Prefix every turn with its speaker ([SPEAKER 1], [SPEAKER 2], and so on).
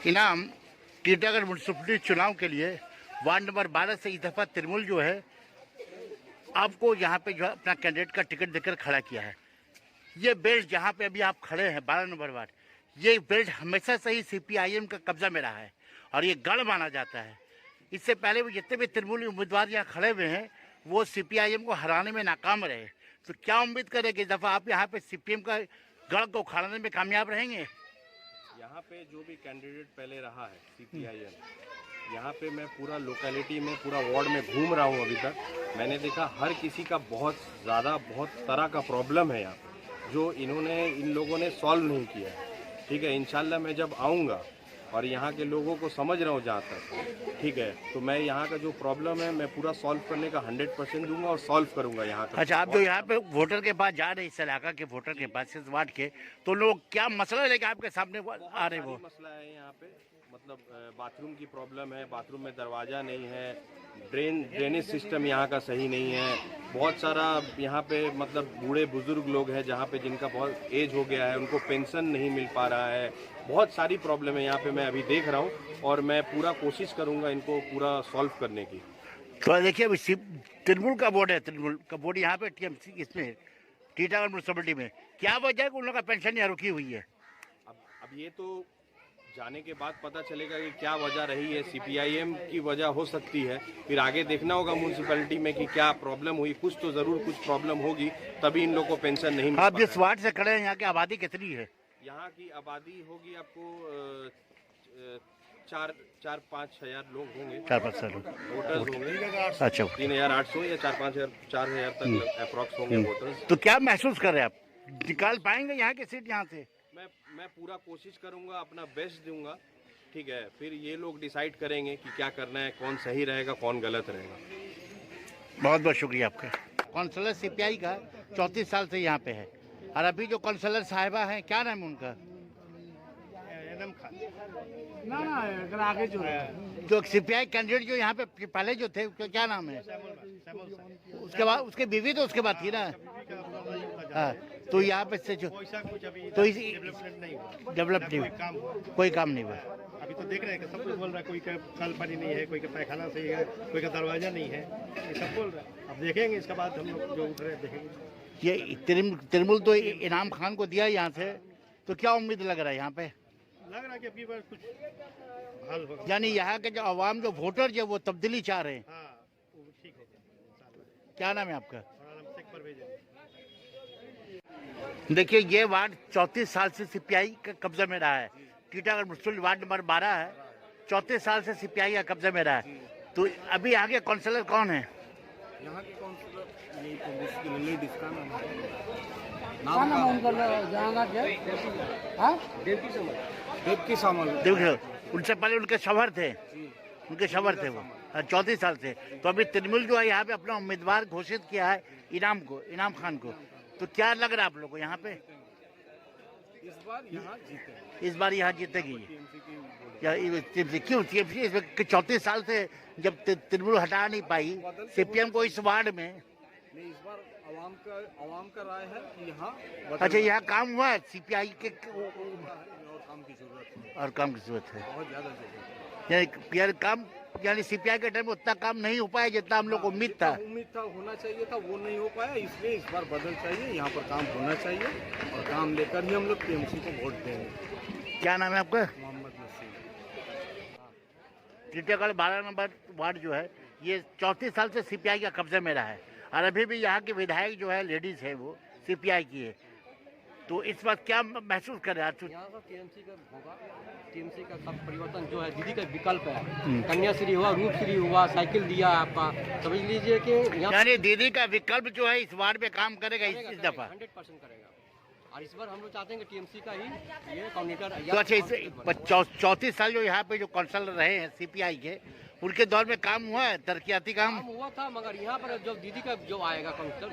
[SPEAKER 1] इनाम टीटागढ़ म्युनिसिपैलिटी चुनाव के लिए वार्ड नंबर 12 से इस दफा तृणमूल जो है आपको यहाँ पे जो अपना कैंडिडेट का टिकट देकर खड़ा किया है। ये बेल्ट जहाँ पे अभी आप खड़े हैं 12 नंबर वार्ड, ये बेल्ट हमेशा से ही सीपीआईएम का कब्जा में रहा है और ये गढ़ माना जाता है। इससे पहले भी जितने भी तृणमूली उम्मीदवार यहाँ खड़े हुए हैं वो सीपीआईएम को हराने में नाकाम रहे। तो क्या उम्मीद करें कि इस दफा आप यहाँ पे सीपीएम का गढ़ को उखाड़ने में कामयाब रहेंगे?
[SPEAKER 2] यहाँ पे जो भी कैंडिडेट पहले रहा है सीपीआईएम, यहाँ पे मैं पूरा लोकेलिटी में पूरा वार्ड में घूम रहा हूँ। अभी तक मैंने देखा हर किसी का बहुत तरह का प्रॉब्लम है यहाँ पे, जो इन लोगों ने सॉल्व नहीं किया है। ठीक है, इंशाल्लाह मैं जब आऊँगा और यहाँ के लोगों को समझ रहा हूँ जहाँ तक, ठीक है, तो मैं यहाँ का जो प्रॉब्लम है मैं पूरा सॉल्व करने का 100% दूंगा और सॉल्व करूँगा यहाँ का।
[SPEAKER 1] अच्छा, आप जो यहाँ पे वोटर के पास जा रहे हैं, इस इलाका के वोटर के पास, इस वार्ड के, तो लोग क्या मसला लेके आपके सामने आ रहे हैं? वो
[SPEAKER 2] मसला है यहाँ पे, मतलब बाथरूम की प्रॉब्लम है, बाथरूम में दरवाज़ा नहीं है, ड्रेनेज सिस्टम यहाँ का सही नहीं है, बहुत सारा यहाँ पे मतलब बूढ़े बुजुर्ग लोग हैं जहाँ पे जिनका बहुत एज हो गया है, उनको पेंशन नहीं मिल पा रहा है, बहुत सारी प्रॉब्लम है यहाँ पे मैं अभी देख रहा हूँ और मैं पूरा कोशिश करूँगा इनको पूरा सॉल्व करने की।
[SPEAKER 1] तो देखिए अभी तृणमूल का बोर्ड है, तृणमूल का बोर्ड यहाँ पे टीएमसी इसमें टीटागढ़ म्युनिसिपैलिटी में, क्या वजह है कि उन लोगों का पेंशन यहाँ रुकी हुई है?
[SPEAKER 2] अब ये तो जाने के बाद पता चलेगा कि क्या वजह रही है। सीपीआईएम की वजह हो सकती है, फिर आगे देखना होगा म्युनिसिपैलिटी में कि क्या प्रॉब्लम हुई। कुछ तो जरूर कुछ प्रॉब्लम होगी, तभी इन लोगों को पेंशन नहीं मिल।
[SPEAKER 1] आप जिस वार्ड से खड़े हैं यहाँ की आबादी कितनी है?
[SPEAKER 2] यहाँ की आबादी होगी आपको 4-5 हजार लोग होंगे,
[SPEAKER 1] 4-5 लोग
[SPEAKER 2] वोटर्स होंगे।
[SPEAKER 1] अच्छा,
[SPEAKER 2] 3800 या 4-5 हजार तक अप्रॉक्स होंगे वोटर्स।
[SPEAKER 1] तो क्या महसूस कर रहे हैं आप, निकाल पाएंगे यहाँ की सीट यहाँ से?
[SPEAKER 2] मैं पूरा कोशिश करूंगा, अपना बेस्ट दूंगा, ठीक है, फिर ये लोग डिसाइड करेंगे कि क्या करना है, कौन सही रहेगा कौन गलत रहेगा।
[SPEAKER 1] बहुत बहुत शुक्रिया आपका। काउंसलर सीपीआई का 34 साल से यहाँ पे है और अभी जो काउंसलर साहिबा हैं, क्या नाम है उनका?
[SPEAKER 3] ना अगर आगे जो है
[SPEAKER 1] जो सीपीआई कैंडिडेट जो यहाँ पे पहले जो थे उसका क्या नाम है? उसके बाद उसके बीवी तो उसके बाद थी ना। हाँ, तो यहाँ पे से जो तो डेवलप नहीं हुआ, कोई काम नहीं हुआ।
[SPEAKER 3] अभी तो देख रहे हैं कि सब कुछ बोल रहा है, कोई का कल पानी नहीं है, कोई का पैखाना सही है, कोई का दरवाजा नहीं है, ये सब बोल रहा है। अब देखेंगे इसके बाद हम लोग जो उठ रहे हैं देखेंगे।
[SPEAKER 1] ये तृणमूल तो इनाम खान को दिया यहाँ से, तो क्या उम्मीद लग रहा है यहाँ पे?
[SPEAKER 3] लग रहा है कि अभी बार कुछ हल होगा,
[SPEAKER 1] यानी यहाँ के जो आवाम जो वोटर जो वो तब्दीली चाह रहे हैं।
[SPEAKER 3] हाँ वो ठीक होगा।
[SPEAKER 1] क्या नाम है आपका?
[SPEAKER 3] शेख परवेज है।
[SPEAKER 1] देखिए ये वार्ड 34 साल से सीपीआई का कब्जा में रहा है। टीटागढ़ म्युनिसिपल वार्ड नंबर 12 है, 34 साल से सीपीआई का कब्जा में रहा है। तो अभी आगे काउंसलर कौन है
[SPEAKER 2] यहाँ के? काउंसलर ये तो लेडीज का देवकी सामल।
[SPEAKER 1] देखिए उनसे पहले उनके शवर थे, वो 34 साल से। तो अभी तृणमूल जो है यहाँ पे अपना उम्मीदवार घोषित किया है इनाम खान को। तो क्या लग रहा है आप लोग को यहाँ पे? इस बार यहाँ जीतेगी क्यों? टीएमसी 34 साल से जब तृणमूल हटा नहीं पाई सीपीएम को इस वार्ड में,
[SPEAKER 2] इस बार आवाम का राय है कि यहाँ
[SPEAKER 1] अच्छा यहाँ काम हुआ है सीपीआई के
[SPEAKER 2] और काम की जरूरत है,
[SPEAKER 1] और काम की जरूरत है,
[SPEAKER 2] बहुत ज्यादा जरूरत है।
[SPEAKER 1] यानी काम, यानी सीपीआई के टाइम उतना काम नहीं हो पाया जितना हम लोग को उम्मीद था,
[SPEAKER 2] होना चाहिए था, वो नहीं हो पाया। इसलिए इस बार बदल चाहिए, यहाँ पर काम होना चाहिए और काम लेकर ही हम लोग टीएमसी को वोट देंगे।
[SPEAKER 1] क्या नाम है आपका?
[SPEAKER 2] मोहम्मद नसीम।
[SPEAKER 1] टीटागढ़ 12 नंबर वार्ड जो है ये 34 साल से सीपीआई का कब्जे में रहा है और अभी भी यहाँ के विधायक जो है लेडीज है वो सीपीआई की है। तो इस बात क्या महसूस कर रहे हैं?
[SPEAKER 4] यहाँ का टीएमसी का होगा, टीएमसी का सब परिवर्तन जो है दीदी का विकल्प है, कन्याश्री हुआ, रूपश्री हुआ, साइकिल दिया आपका, समझ लीजिए कि
[SPEAKER 1] यानी दीदी का विकल्प जो है इस वार्ड में काम करेगा इस दफा
[SPEAKER 4] 100% करेगा। और इस बार हम लोग चाहते हैं कि टीएमसी का ही ये कोऑर्डिनेटर।
[SPEAKER 1] तो अच्छा, 34 साल जो यहाँ पे जो काउंसलर रहे हैं सीपीआई के, उनके दौर में काम हुआ है, तरक्याती काम
[SPEAKER 4] हुआ था, मगर यहाँ पर जब दीदी का जो आएगा काउंसलर